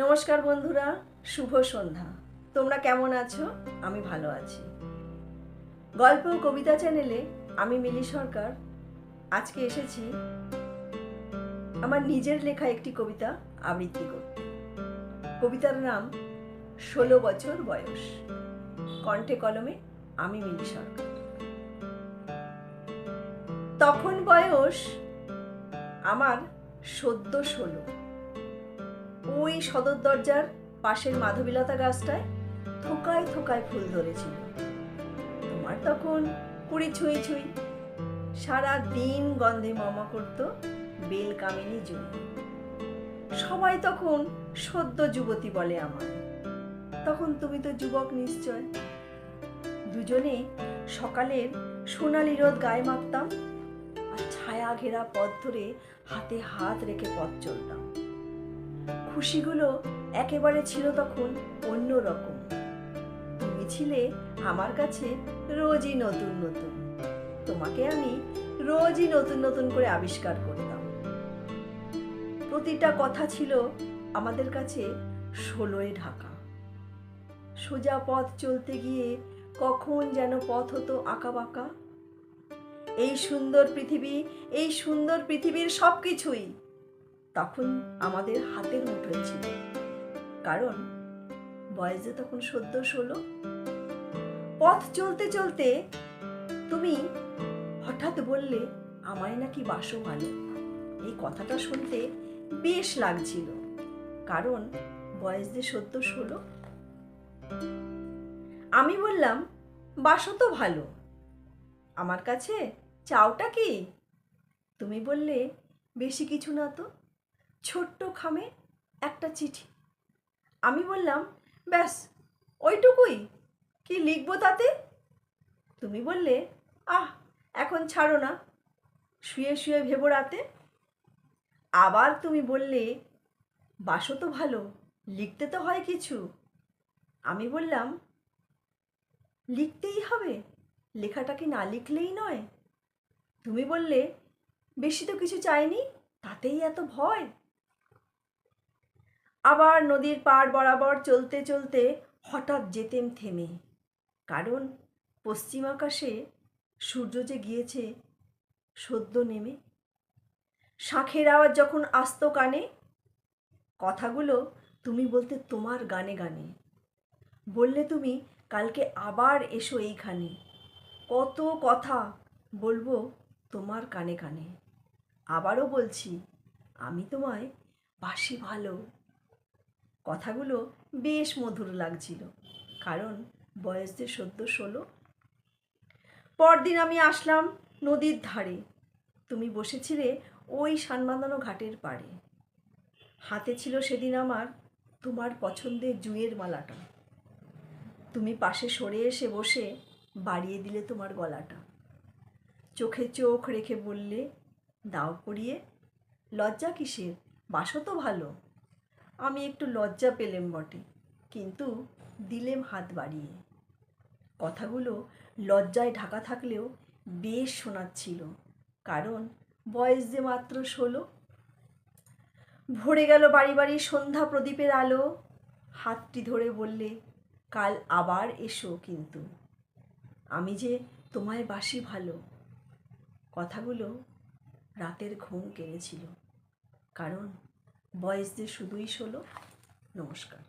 নমস্কার বন্ধুরা, শুভ সন্ধ্যা। তোমরা কেমন আছো? আমি ভালো আছি। গল্প ও কবিতা চ্যানেলে আমি মিলি সরকার আজকে এসেছি আমার নিজের লেখা একটি কবিতা আবৃত্তি করতে। কবিতার নাম 16 বছর বয়স। কণ্ঠে কলমে আমি মিলি সরকার। তখন বয়স আমার সদ্য 16। ওই সদর দরজার পাশের মাধবীলতা গাছটায় থোকায় থোকায় ফুল ধরেছিল। তোমার তখন 20 ছুঁই ছুঁই। সারা দিন গন্ধে মমা করত বেল কামিনী জুঁই। সবাই তখন সদ্য যুবতী বলে আমায়। তখন তুমি তো যুবক নিশ্চয়। দুজনে সকালের সোনালি রোদ গায়ে মাখতাম আর ছায়া ঘেরা পথ ধরে হাতে হাত রেখে পথ চলতাম। খুশিগুলো একেবারে ছিল তখন অন্য রকম। তুমি ছিলে আমার কাছে রোজই নতুন নতুন। তোমাকে আমি রোজই নতুন নতুন করে আবিষ্কার করতাম। প্রতিটা কথা ছিল আমাদের কাছে 16-এ ঢাকা। সোজা পথ চলতে গিয়ে কখন যেন পথ হতো আঁকা বাঁকা। এই সুন্দর পৃথিবীর সবকিছুই তখন আমাদের হাতের মুঠোয় ছিল। কারণ বয়স যে তখন সদ্য 16। পথ চলতে চলতে তুমি হঠাৎ বললে আমায় নাকি বাসো ভালো। এই কথাটা শুনতে বেশ লাগছিল, কারণ বয়স যে সদ্য 16। আমি বললাম, বাসো তো ভালো, আমার কাছে চাওটা কি? তুমি বললে, বেশি কিছু না তো, ছোট্ট খামে একটা চিঠি। আমি বললাম, ব্যাস ওইটুকুই, কি লিখবো তাতে? তুমি বললে, এখন ছাড়ো না, শুয়ে শুয়ে ভেবো রাতে। আবার তুমি বললে, বাসো তো ভালো, লিখতে তো হয় কিছু। আমি বললাম, লিখতেই হবে, লেখাটা কি না লিখলেই নয়? তুমি বললে, বেশি তো কিছু চাইনি, তাতেই এত ভয়। আবার নদীর পাড় বরাবর চলতে চলতে হঠাৎ যেতেম থেমে, কারণ পশ্চিম আকাশে সূর্য যে গিয়েছে সদ্য নেমে। শাঁখের আওয়াজ যখন আসতো কানে, কথাগুলো তুমি বলতে তোমার গানে গানে। বললে তুমি, কালকে আবার এসো এইখানে, কত কথা বলবো তোমার কানে কানে। আবারও বলছি, আমি তোমায় বাসি ভালো। কথাগুলো বেশ মধুর লাগছিল, কারণ বয়স যে সদ্য 16। পরদিন আমি আসলাম নদীর ধারে। তুমি বসেছিলে ওই সানবাঁধানো ঘাটের পাড়ে। হাতে ছিল সেদিন আমার তোমার পছন্দের জুঁয়ের মালাটা। তুমি পাশে সরে এসে বসে বাড়িয়ে দিলে তোমার গলাটা। চোখে চোখ রেখে বললে, দাও পরিয়ে, লজ্জা কিসের, বাসো তো ভালো। আমি একটু লজ্জা পেলেম বটে, কিন্তু দিলেম হাত বাড়িয়ে। কথাগুলো লজ্জায় ঢাকা থাকলেও বেশ শোনাচ্ছিল, কারণ বয়স যে মাত্র 16। ভরে গেল বাড়ি বাড়ি সন্ধ্যা প্রদীপের আলো। হাতটি ধরে বললে, কাল আবার এসো কিন্তু, আমি যে তোমায় বাসি ভালো। কথাগুলো রাতের ঘুম কেড়েছিল, কারণ বয়স যে শুধুই 16। নমস্কার।